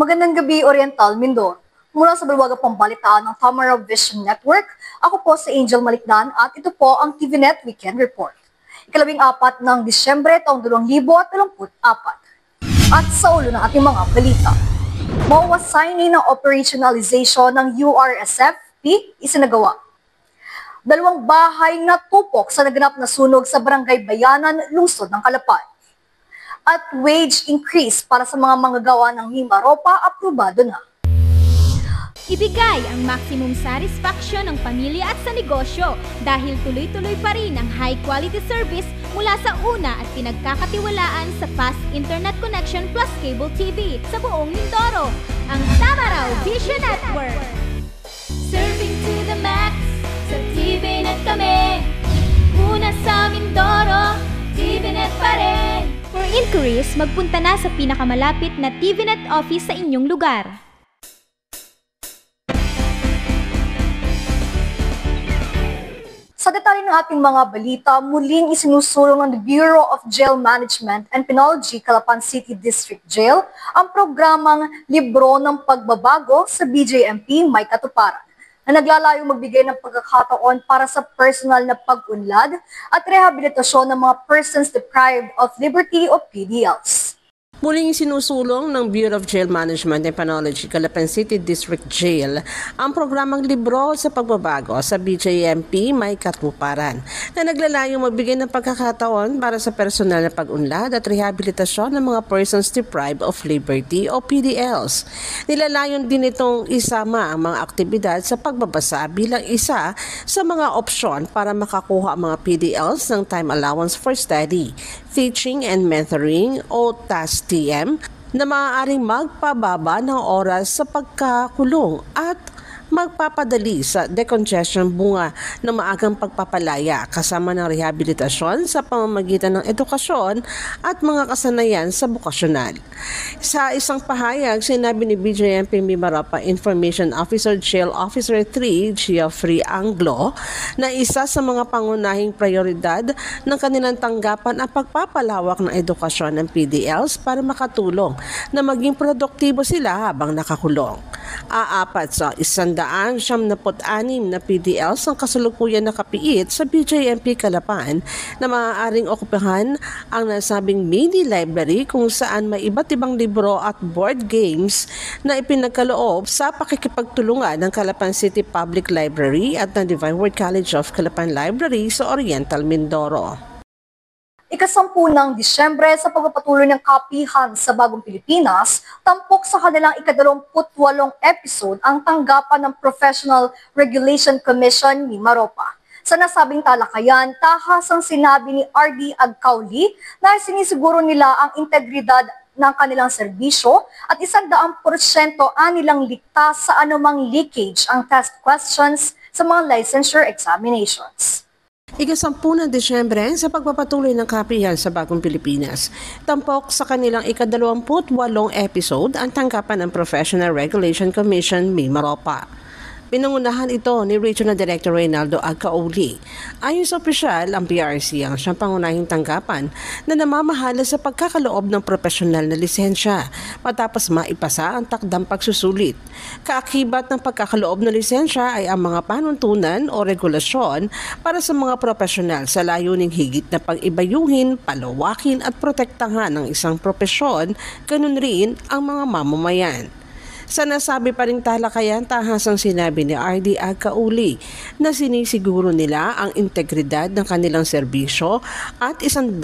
Magandang gabi, Oriental Mindoro. Mula sa Balwagang Pambalitaan ng Tamara Vision Network, ako po si Angel Malikdan at ito po ang TVNet Weekend Report. Ikalabing-4 ng Disyembre taong 2024. At sa ulo ng ating mga balita, MOA signing ng operationalization ng URSFP isinagawa. 2 bahay na tupok sa naganap na sunog sa Barangay Bayanan, Lungsod ng Calapan. At wage increase para sa mga manggagawa ng Mimaropa aprobado na. Ibigay ang maximum satisfaction ng pamilya at sa negosyo dahil tuloy-tuloy pa rin ang high-quality service mula sa una at pinagkakatiwalaan sa fast internet connection plus cable TV sa buong Mindoro, ang Tamaraw Vision Network. Serving to the max, sa TVNet kami. Una sa Mindoro, TVNet pa rin. For inquiries, magpunta na sa pinakamalapit na TVNet office sa inyong lugar. Sa detalye ng ating mga balita, muling isinusulong ng the Bureau of Jail Management and Penology, Calapan City District Jail, ang programang Libro ng Pagbabago sa BJMP May Katuparan, na naglalayong magbigay ng pagkakataon para sa personal na pag-unlad at rehabilitasyon ng mga persons deprived of liberty o PDLs. Muling sinusulong ng Bureau of Jail Management and Penology, Calapan City District Jail, ang programang Libro sa Pagbabago sa BJMP May Katuparan, na naglalayong magbigay ng pagkakataon para sa personal na pag-unlad at rehabilitasyon ng mga persons deprived of liberty o PDLs. Nilalayon din itong isama ang mga aktibidad sa pagbabasa bilang isa sa mga opsyon para makakuha ang mga PDLs ng time allowance for study, teaching and mentoring o TAS-TM na maaaring magpababa ng oras sa pagkakulong at magpapadali sa decongestion bunga ng maagang pagpapalaya kasama ng rehabilitasyon sa pamamagitan ng edukasyon at mga kasanayan sa bukasyonal. Sa isang pahayag, sinabi ni BJMP Mimaropa Information Officer Jail Officer 3, Geoffrey Anglo, na isa sa mga pangunahing prioridad ng kanilang tanggapan ang pagpapalawak ng edukasyon ng PDLs para makatulong na maging produktibo sila habang nakakulong. Aapat sa 176 na PDLs ang kasalukuyan nakapiit sa BJMP Calapan na maaaring okupahan ang nasabing mini library kung saan may iba't ibang libro at board games na ipinagkaloob sa pakikipagtulungan ng Calapan City Public Library at ng Divine Word College of Calapan Library sa Oriental Mindoro. Ika-10 ng Disyembre sa pagpapatuloy ng kapihan sa Bagong Pilipinas, tampok sa kanilang ika-28 episode ang tanggapan ng Professional Regulation Commission Mimaropa. Sa nasabing talakayan, tahasang sinabi ni R.D. Agcauli na sinisiguro nila ang integridad ng kanilang serbisyo at 100% anilang ligtas sa anumang leakage ang test questions sa mga licensure examinations. Ika-10 ng Disyembre sa pagpapatuloy ng kapihan sa Bagong Pilipinas, tampok sa kanilang ika-28 episode ang tanggapan ng Professional Regulation Commission Mimaropa. Pinangunahan ito ni Regional Director Reynaldo Agcauli. Ayon sa opisyal, ang PRC ang siyang pangunahing tanggapan na namamahala sa pagkakaloob ng profesional na lisensya matapos maipasa ang takdang pagsusulit. Kaakibat ng pagkakaloob ng lisensya ay ang mga panuntunan o regulasyon para sa mga profesional sa layuning higit na pag-ibayuhin, palawakin at protektahan ng isang propesyon, ganun rin ang mga mamamayan. Sa nasabi pa ring talakayan, tahasang sinabi ni R.D. Agcauli na sinisiguro nila ang integridad ng kanilang serbisyo at 100%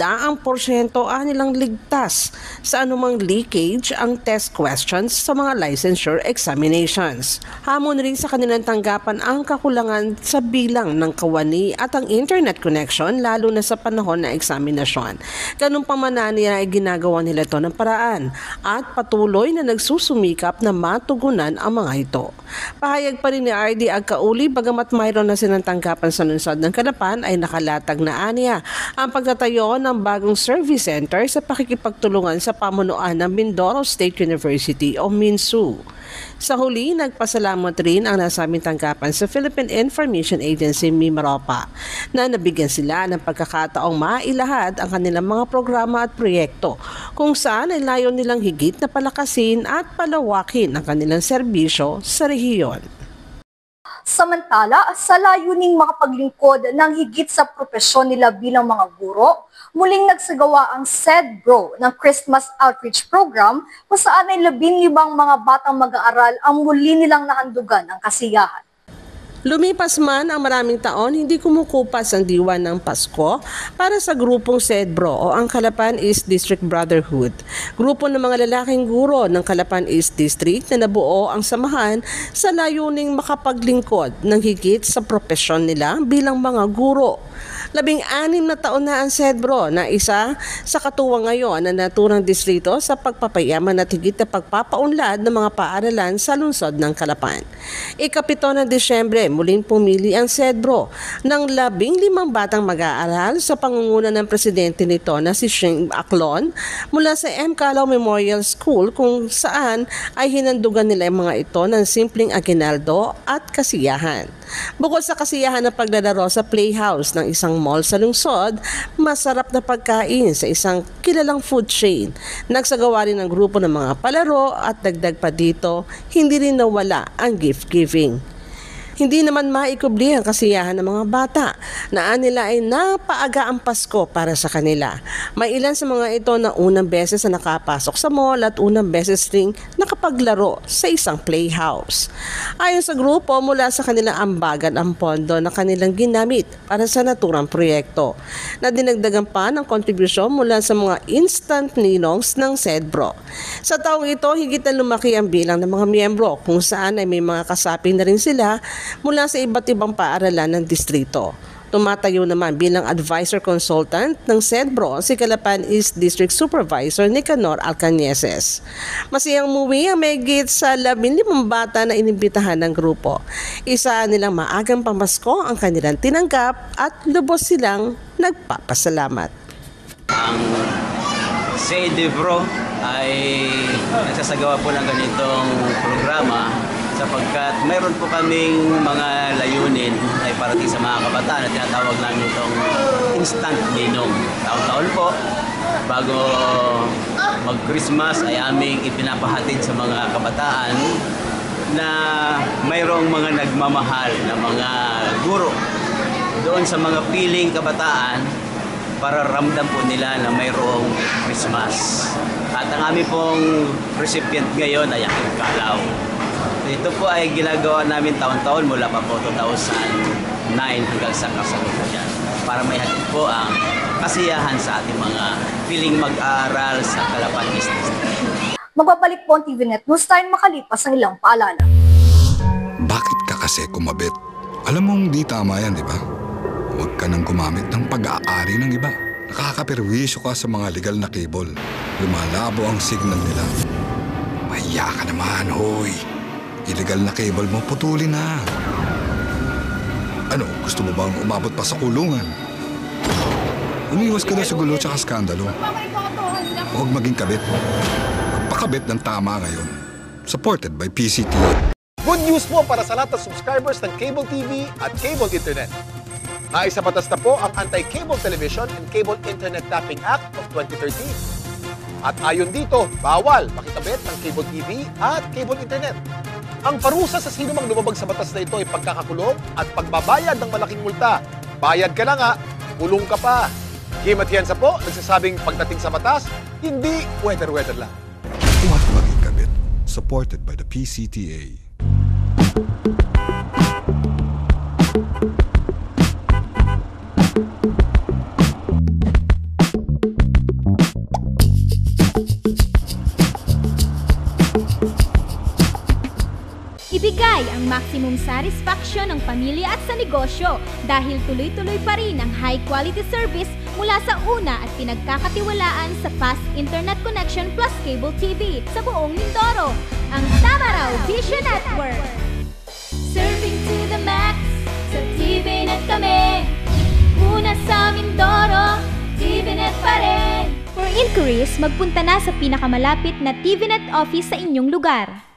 anilang ligtas sa anumang leakage ang test questions sa mga licensure examinations. Hamon rin sa kanilang tanggapan ang kakulangan sa bilang ng kawani at ang internet connection lalo na sa panahon ng eksaminasyon. Ganun pa man nila ay ginagawa nila ito ng paraan at patuloy na nagsusumikap na matugunan ang mga ito. Pahayag pa rin ni RD Agcauli, bagamat mayroon na silang tanggapan sa lungsod ng Calapan, ay nakalatag na aniya ang pagtatayo ng bagong service center sa pakikipagtulungan sa pamunuan ng Mindoro State University o MINSU. Sa huli, nagpasalamat rin ang nasabing tanggapan sa Philippine Information Agency MIMAROPA na nabigyan sila ng pagkakataong mailahad ang kanilang mga programa at proyekto kung saan ay layo nilang higit na palakasin at palawakin ang kanilang serbisyo sa rehiyon. Samantala, sa layuning makapaglingkod ng higit sa propesyon nila bilang mga guro, muling nagsagawa ang SEDBRO ng Christmas Outreach Program kung saan ay 15 mga batang mag-aaral ang muli nilang nahandugan ng kasiyahan. Lumipas man ang maraming taon, hindi kumukupas ang diwa ng Pasko para sa grupong SEDBRO o ang Calapan East District Brotherhood. Grupo ng mga lalaking guro ng Calapan East District na nabuo ang samahan sa layuning makapaglingkod ng higit sa propesyon nila bilang mga guro. 16 na taon na ang SEDBRO na isa sa katuwang ngayon na naturang distrito sa pagpapayaman at higit na pagpapaunlad ng mga paaralan sa lungsod ng Calapan. Ika-7 ng Disyembre, muling pumili ang SEDBRO ng 15 batang mag-aaral sa pangunguna ng presidente nito na si Shing Aclon mula sa M. Calao Memorial School kung saan ay hinandugan nila ang mga ito ng simpleng aguinaldo at kasiyahan. Bukod sa kasiyahan ng paglalaro sa playhouse ng isang mall sa lungsod, masarap na pagkain sa isang kilalang food chain. Nagsagawa rin ng grupo ng mga palaro at dagdag pa dito, hindi rin nawala ang gift giving. Hindi naman maikubli ang kasiyahan ng mga bata na nila ay napaaga ang Pasko para sa kanila. May ilan sa mga ito na unang beses na nakapasok sa mall at unang beses ring nakapaglaro sa isang playhouse. Ayon sa grupo, mula sa kanilang ambagan ang pondo na kanilang ginamit para sa naturang proyekto na dinagdagan pa ng kontribusyon mula sa mga instant ninongs ng SEDBRO. Sa taong ito, higit na lumaki ang bilang ng mga miyembro kung saan ay may mga kasapi na rin sila mula sa iba't ibang paaralan ng distrito. Tumatayo naman bilang advisor consultant ng SEDBRO si Calapan East District Supervisor Nicanor Alcañeses. Masayang umuwi ang mahigit sa 15 bata na inimbitahan ng grupo. Isa nilang maagang pamasko ang kanilang tinanggap at lubos silang nagpapasalamat. Ang SEDBRO ay nagsasagawa po ng ganitong programa sapagkat mayroon po kaming mga layunin ay parating sa mga kabataan na tinatawag namin itong instant ninong. Taon-taon po, bago mag-Christmas ay aming ipinapahatid sa mga kabataan na mayroong mga nagmamahal na mga guro doon sa mga piling kabataan para ramdam po nila na mayroong Christmas. At ang aming pong recipient ngayon ay ang Calao. Ito po ay ginagawa namin taon-taon mula pa po 2009 hanggang sa kasalukuyan para may hatid po ang kasiyahan sa ating mga piling mag-aaral sa Calapan East District. Magbabalik po ang TVNet News Time makalipas ang ilang paalala. Bakit ka kasi kumabit? Alam mong di tama yan, di ba? Huwag ka nang gumamit ng pag-aari ng iba. Nakakaperwisyo ka sa mga legal na cable. Lumalabo ang signal nila. Mahiya ka naman, hoy. Illegal na cable mo, putulin na. Ano, gusto mo bang umabot pa sa kulungan? Umiwas ka na sa gulo tsaka skandalo. Huwag maging kabit. Magpakabit ng tama ngayon. Supported by PCTV. Good news po para sa lahat ng subscribers ng Cable TV at Cable Internet. Naisa batas na po ang Anti-Cable Television and Cable Internet Tapping Act of 2013. At ayon dito, bawal makikabit ng Cable TV at Cable Internet. Ang parusa sa sino mang lumabag sa batas na ito ay pagkakakulong at pagbabayad ng malaking multa. Bayad ka na nga, kulong ka pa. Kim Atienza po, nagsasabing pagdating sa batas, hindi weather-weather lang. Huwag maging kabit. Supported by the PCTA. Ibigay ang maximum satisfaction ng pamilya at sa negosyo dahil tuloy-tuloy pa rin ang high-quality service mula sa una at pinagkakatiwalaan sa fast internet connection plus cable TV sa buong Mindoro, ang Tamaraw Vision Network. Serving to the max, sa TVNet kami. Una sa Mindoro, TVNet pa rin. For inquiries, magpunta na sa pinakamalapit na TVNet office sa inyong lugar.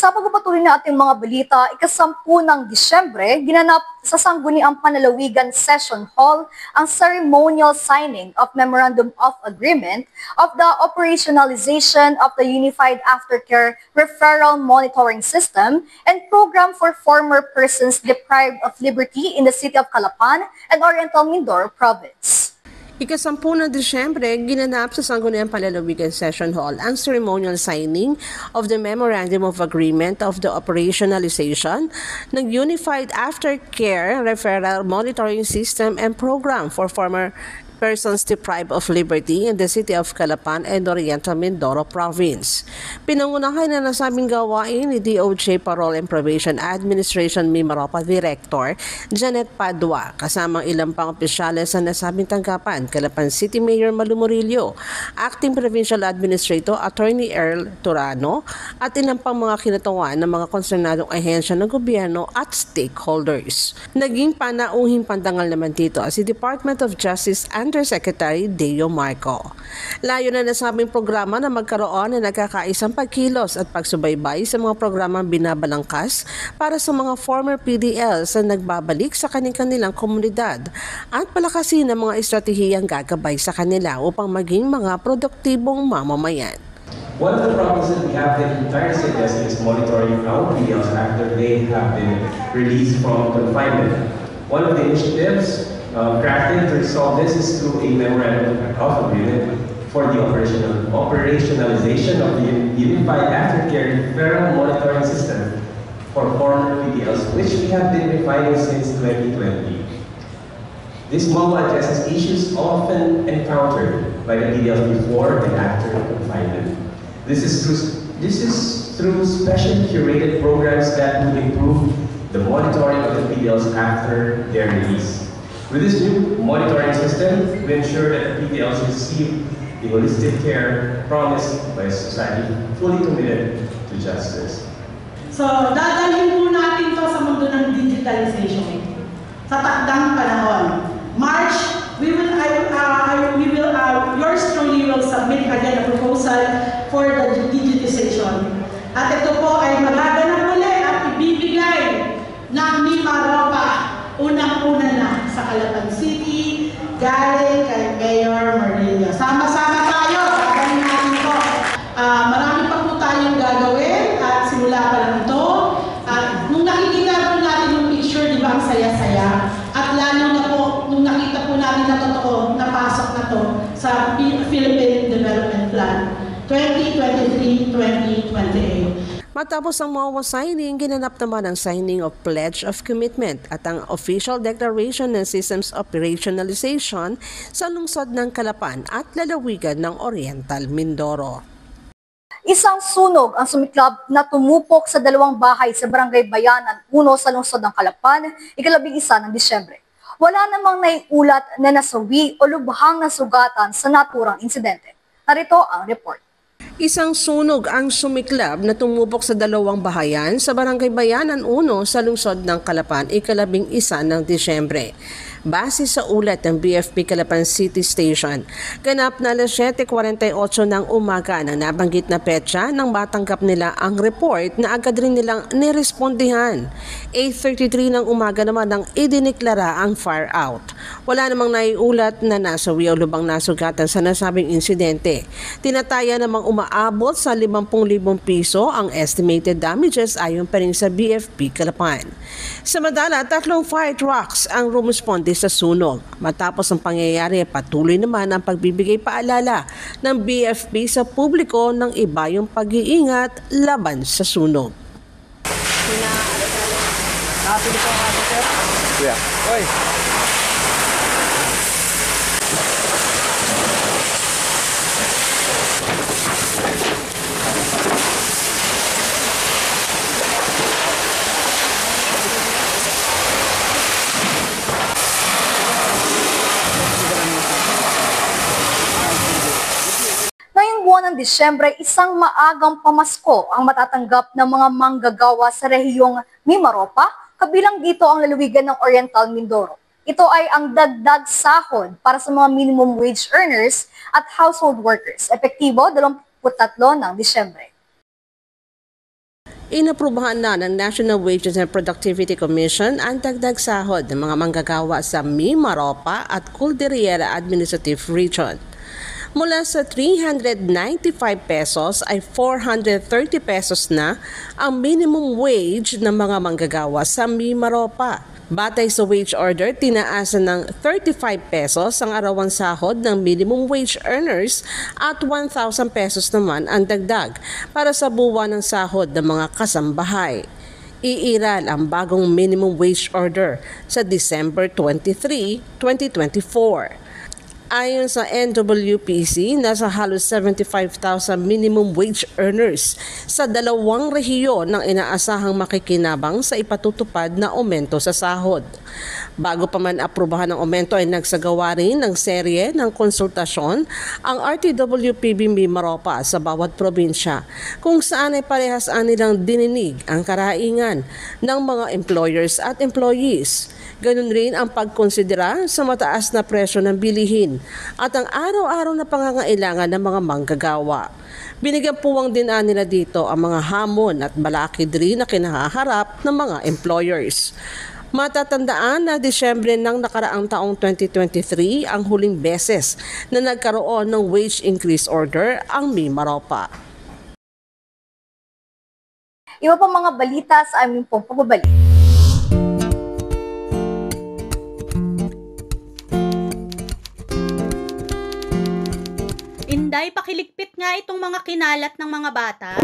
Sa pagpapatuloy na ating mga balita, ika-10 ng Disyembre, ginanap sa Sangguniang Panlalawigan Session Hall ang ceremonial signing of Memorandum of Agreement of the operationalization of the Unified Aftercare Referral Monitoring System and Program for Former Persons Deprived of Liberty in the City of Calapan and Oriental Mindoro Province. Ika-10 ng Disyembre, ginanap sa Sangguniang Panlalawigan Session Hall ang ceremonial signing of the Memorandum of Agreement of the Operationalization ng Unified Aftercare Referral Monitoring System and Program for Former Persons Deprived of Liberty in the City of Calapan and Oriental Mindoro Province. Pinangunahan na nasabing gawain ni DOJ Parole and Probation Administration Mimaropa Director Janet Padua kasamang ilang pang opisyales sa nasabing tanggapan, Calapan City Mayor Malu Murillo, Acting Provincial Administrator Attorney Earl Turano at ilang pang mga kinatawan ng mga konsernadong ahensya ng gobyerno at stakeholders. Naging panauhing pandangal naman dito si Department of Justice Undersecretary Deo Marco. Layo na nasabing programa na magkaroon na nagkakaisang pagkilos at pagsubaybay sa mga programang binabalangkas para sa mga former PDLs na nagbabalik sa kanilang komunidad at palakasin ang mga estratehiyang gagabay sa kanila upang maging mga produktibong mamamayan. One of the problems that we have in the entire city is monitoring our PDLs after they have been released from confinement. One of the initiatives crafted to resolve this is through a memorandum of agreement for the operationalization of the Unified Aftercare Referral Monitoring System for former PDLs, which we have been refining since 2020. This model addresses issues often encountered by the PDLs before and after confinement. This is through specially curated programs that would improve the monitoring of the PDLs after their release. With this new monitoring system, we ensure that the PDLs receive the holistic care promised by a society fully committed to justice. So, dadalhin po natin to sa mundo ng digitalization. Sa takdang panahon. March, yours truly will submit again a proposal for the digitization. At ito po ay magaganap ulit at ibibigay ng Mimaropa unang-una na sa Calapan City, galing kay Mayor Murillo. Sama-sama tayo, gagawin natin ito. Marami pa po tayong gagawin at simula pa lang ito. Nung nakikita po natin yung picture, di ba ang saya-saya? At lalo na po, nung nakita po natin na totoo, napasok na to sa Philippine Development Plan 2023-2028. Matapos ang MOA signing, ginanap naman ang signing of Pledge of Commitment at ang Official Declaration ng Systems Operationalization sa lungsod ng Calapan at lalawigan ng Oriental Mindoro. Isang sunog ang sumiklab na tumupok sa 2 bahay sa Barangay Bayanan 1 sa lungsod ng Calapan, ika-11 ng Disyembre. Wala namang naiulat na nasawi o lubhang nasugatan sa naturang insidente. Narito ang report. Isang sunog ang sumiklab na tumupok sa 2 bahayan sa Barangay Bayanan 1 sa lungsod ng Calapan, ika-11 ng Disyembre. Base sa ulat ng BFP Calapan City Station, ganap na 7:48 ng umaga nang nabanggit na petsa nang matanggap nila ang report na agad rin nilang nirespondihan. 8:33 ng umaga naman nang idineklara ang fire out. Wala namang naiulat na nasawi o lubang nasugatan sa nasabing insidente. Tinataya namang umaabot sa 50,000 piso ang estimated damages ayon pa rin sa BFP Calapan. Samantala, 3 fire trucks ang rumisponde sa sunog. Matapos ang pangyayari, patuloy naman ang pagbibigay paalala ng BFP sa publiko ng iba yung pag-iingat laban sa sunog. Disyembre, isang maagang pamasko ang matatanggap ng mga manggagawa sa rehiyong Mimaropa, kabilang dito ang lalawigan ng Oriental Mindoro. Ito ay ang dagdag sahod para sa mga minimum wage earners at household workers, epektibo 23 ng Disyembre. Inaprubahan na ng National Wages and Productivity Commission ang dagdag sahod ng mga manggagawa sa Mimaropa at Cordillera Administrative Region. Mula sa 395 pesos ay 430 pesos na ang minimum wage ng mga manggagawa sa Mimaropa. Batay sa wage order, tinaasan ng 35 pesos ang arawang sahod ng minimum wage earners at 1,000 pesos naman ang dagdag para sa buwan ng sahod ng mga kasambahay. Iiral ang bagong minimum wage order sa December 23, 2024. Ayon sa NWPC, nasa halos 75,000 minimum wage earners sa 2 rehiyon ng inaasahang makikinabang sa ipatutupad na aumento sa sahod. Bago pa man aprubahan ng aumento ay nagsagawa rin ng serye ng konsultasyon ang RTWPB Mimaropa sa bawat probinsya kung saan ay parehas nilang dininig ang karaingan ng mga employers at employees. Ganun rin ang pagkonsidera sa mataas na presyo ng bilihin at ang araw-araw na pangangailangan ng mga manggagawa. Binigyan puwang din nila dito ang mga hamon at balakid rin na kinaharap ng mga employers. Matatandaan na Disyembre ng nakaraang taong 2023 ang huling beses na nagkaroon ng wage increase order ang Mimaropa. Iba pang mga balita sa aming pong pagbabalik. Inday, pakiligpit nga itong mga kinalat ng mga bata.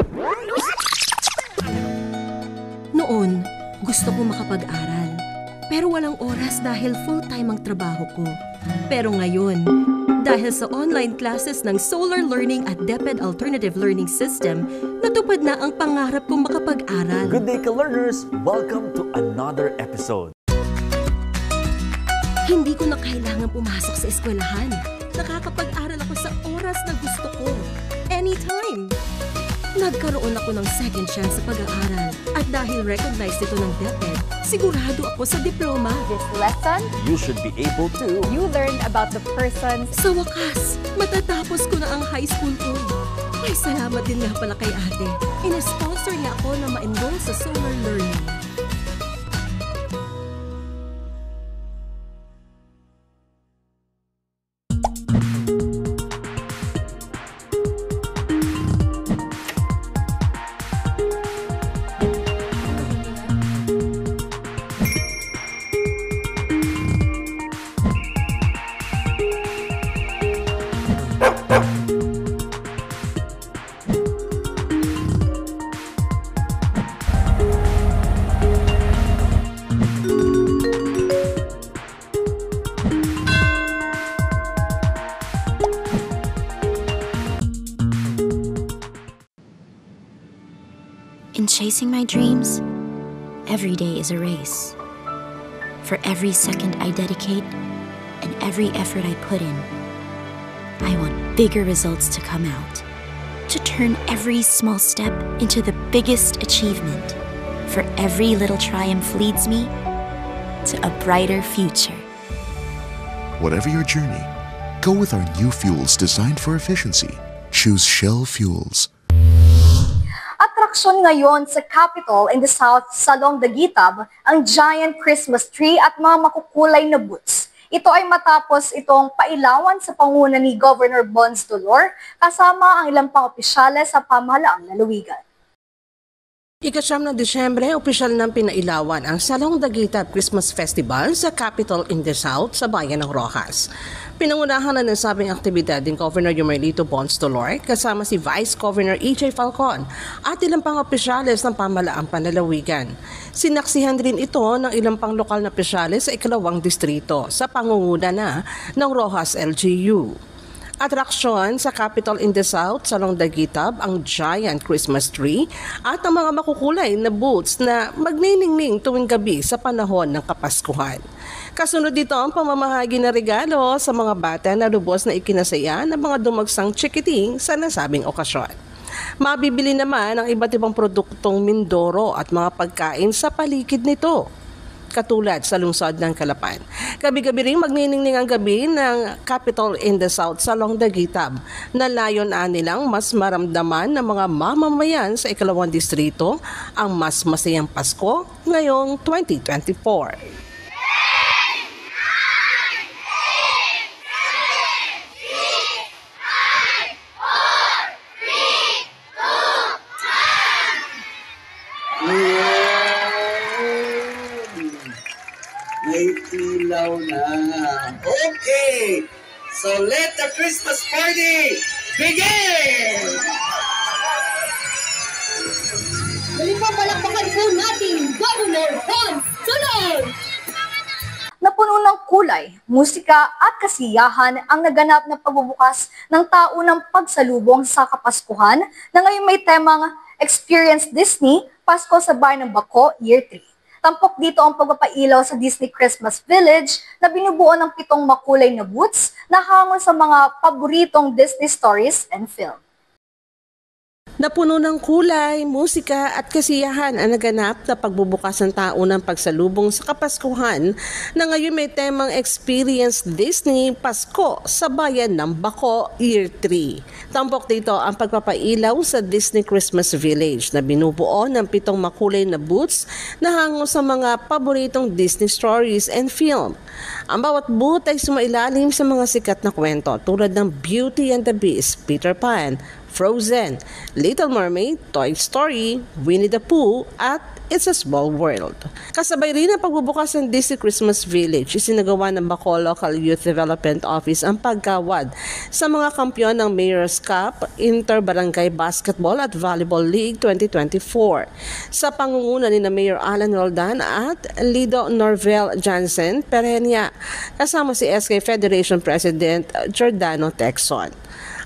Noon, gusto ko makapag-aral. Pero walang oras dahil full-time ang trabaho ko. Pero ngayon, dahil sa online classes ng Solar Learning at DepEd Alternative Learning System, natupad na ang pangarap kong makapag-aral. Good day, ka-learners! Welcome to another episode. Hindi ko na kailangan pumasok sa eskwelahan. Nakakapag-aral ako sa oras na gusto ko. Anytime! Nagkaroon ako ng second chance sa pag-aaral. At dahil recognized ito ng DepEd, sigurado ako sa diploma. This lesson, you should be able to. You learned about the person. Sa wakas, matatapos ko na ang high school ko. Ay, salamat din nga pala kay ate. Ina-sponsor niya ako na ma-enroll sa Solar Learning. In chasing my dreams, every day is a race. For every second I dedicate and every effort I put in, I want bigger results to come out, to turn every small step into the biggest achievement. For every little triumph leads me to a brighter future. Whatever your journey, go with our new fuels designed for efficiency. Choose Shell Fuels. Atraksyon ngayon sa Capitol in the South sa Long Dagitab ang giant Christmas tree at mga makukulay na boots. Ito ay matapos itong pailawan sa panguna ni Governor Bons Dolor kasama ang ilang pang opisyales sa pamahalaang lalawigan. Ika-9 na Disyembre, opisyal ng pinailawan ang Salong Dagitab Christmas Festival sa Capitol in the South sa bayan ng Rojas. Pinangunahan na ng sabing aktibidad ng Governor Yomelito Bons Dolor kasama si Vice Governor E.J. Falcon at ilang pang opisyales ng pamahalaang panlalawigan. Sinaksihan rin ito ng ilang pang lokal na opisyales sa ikalawang distrito sa pangunguna na ng Rojas LGU. Atraksyon sa Capitol in the South sa Longdaguitab ang giant Christmas tree at ang mga makukulay na booths na magniningning tuwing gabi sa panahon ng Kapaskuhan. Kasunod dito ang pamamahagi ng regalo sa mga bata na lubos na ikinasaya ng mga dumagsang chikiting sa nasabing okasyon. Mabibili naman ang iba't ibang produktong Mindoro at mga pagkain sa paligid nito, katulad sa lungsod ng Calapan. Gabi-gabi rin magniningning ang gabi ng Capitol in the South sa Longdaguitab na layon nilang mas maramdaman ng mga mamamayan sa ikalawang distrito ang mas masayang Pasko ngayong 2024. May ilaw na. Okay! So let the Christmas party begin! Muli po palakpakan po natin, Governor Hans Sunod! Napuno ng kulay, musika at kasiyahan ang naganap na pagbubukas ng taunang pagsalubong sa Kapaskuhan na ngayon may temang Experience Disney, Pasko sa Bayan ng Bako, Year 3. Tampok dito ang pagpapailaw sa Disney Christmas Village na binubuo ng 7 makulay na booths na hango sa mga paboritong Disney stories and film. Napuno ng kulay, musika at kasiyahan ang naganap na pagbubukas ng taunang pagsalubong sa Kapaskuhan na ngayon may temang Experience Disney Pasko sa Bayan ng Bako, Year 3. Tampok dito ang pagpapailaw sa Disney Christmas Village na binubuo ng 7 makulay na booths na hango sa mga paboritong Disney stories and film. Ang bawat booth ay sumailalim sa mga sikat na kwento tulad ng Beauty and the Beast, Peter Pan, Frozen, Little Mermaid, Toy Story, Winnie the Pooh, at It's a Small World. Kasabay rin ang pagbubukas ng Disney Christmas Village, isinagawa ng Baco Local Youth Development Office ang pagkawad sa mga kampyon ng Mayor's Cup, Inter-Barangay Basketball at Volleyball League 2024. Sa pangunguna ni Mayor Alan Roldan at Lido Norvel Jansen Perenia, kasama si SK Federation President Giordano Texon.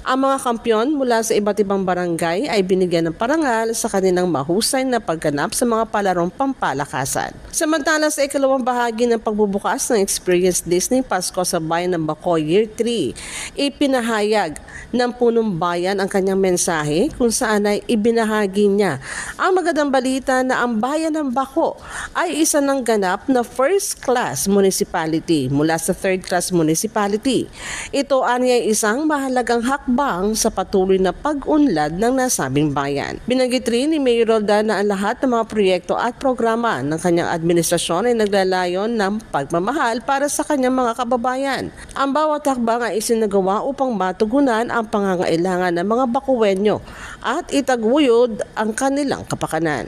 Ang mga kampyon mula sa iba't ibang barangay ay binigyan ng parangal sa kanilang mahusay na pagganap sa mga palarong pampalakasan. Samantala sa ikalawang bahagi ng pagbubukas ng Experience Disney Pasko sa Bayan ng Bako Year 3, ipinahayag ng punong bayan ang kanyang mensahe kung saan ay ibinahagi niya ang magandang balita na ang Bayan ng Bako ay isa ng ganap na first-class municipality mula sa third-class municipality. Ito ay isang mahalagang hakbang sa patuloy na pag-unlad ng nasabing bayan. Binanggit rin ni Mayor Roldan na ang lahat ng mga proyekto at programa ng kanyang administrasyon ay naglalayon ng pagmamahal para sa kanyang mga kababayan. Ang bawat hakbang ay isinagawa upang matugunan ang pangangailangan ng mga Bakuwenyo at itaguyod ang kanilang kapakanan.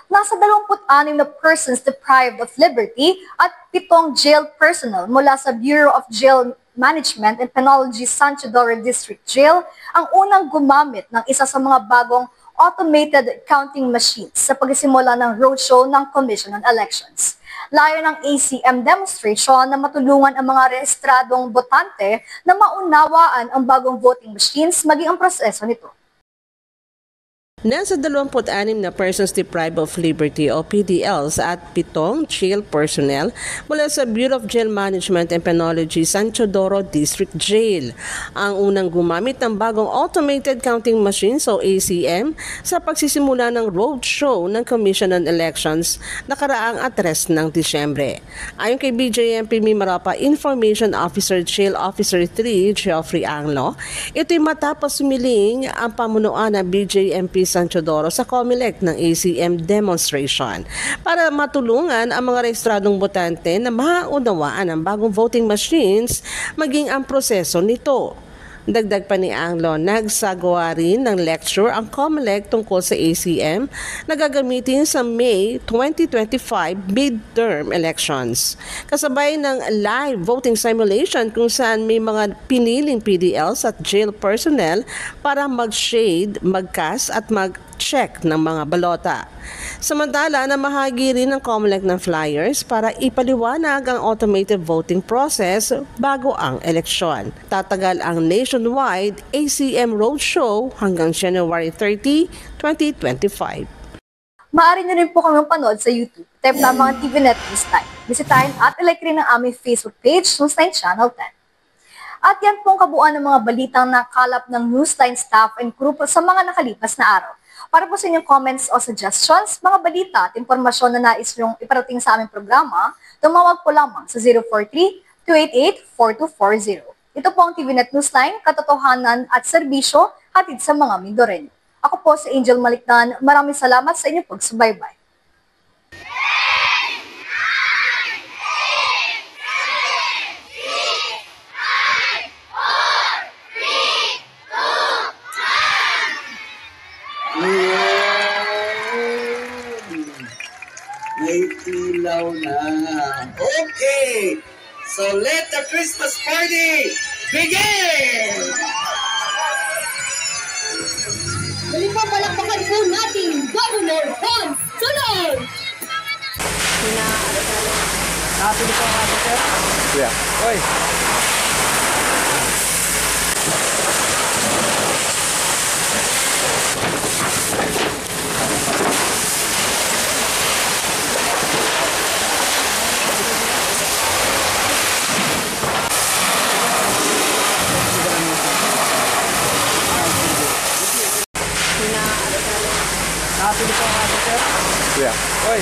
Nasa 26 na persons deprived of liberty at 7 jail personnel mula sa Bureau of Jail Management and Penology San Teodoro District Jail ang unang gumamit ng isa sa mga bagong automated counting machines sa pagsisimula ng roadshow ng Commission on Elections. Layo ng ACM demonstration na matulungan ang mga rehistradong botante na maunawaan ang bagong voting machines maging ang proseso nito. Nasa 26 na persons deprived of liberty o PDLs at 7 jail personnel mula sa Bureau of Jail Management and Penology San Teodoro District Jail ang unang gumamit ng bagong automated counting machines o ACM sa pagsisimula ng roadshow ng Commission on Elections nakaraang 3 ng Disyembre. Ayon kay BJMP Mimarapa Information Officer Jail Officer 3 Geoffrey Anglo, ito'y matapos sumiling ang pamunuan ng BJMP San Teodoro sa COMELEC ng ACM demonstration para matulungan ang mga rehistradong botante na maunawaan ang bagong voting machines maging ang proseso nito. Dagdag pa ni Anglo, nagsagawa rin ng lecture ang COMELEC tungkol sa ACM na gagamitin sa May 2025 midterm elections. Kasabay ng live voting simulation kung saan may mga piniling PDLs at jail personnel para mag-shade, mag-cast at check ng mga balota. Samantala, namahagi rin ng COMELEC ng flyers para ipaliwanag ang automated voting process bago ang eleksyon. Tatagal ang nationwide ACM Roadshow hanggang January 30, 2025. Maaari nyo rin po kami panood sa YouTube. Type lamang ang TVNet Newsline. Bisitahin at ilike rin ang aming Facebook page, Newsline Channel 10. At yan pong kabuuan ng mga balitang nakalap ng Newsline staff and crew sa mga nakalipas na araw. Para po sa inyong comments o suggestions, mga balita at impormasyon na nais nyong iparating sa aming programa, tumawag po lamang sa 043-288-4240. Ito po ang TVNet Newsline, katotohanan at serbisyo hatid sa mga Mindoreño. Ako po si Angel Malikdan. Maraming salamat sa inyong pagsubaybay. May ilaw na. Okay! So let the Christmas party begin! Muli po palakpakan po natin Governor Hans Sunod! Nakapili po ang ating sir? Yeah. Oy! Nakapili po ang ating sir? Yeah. Oy!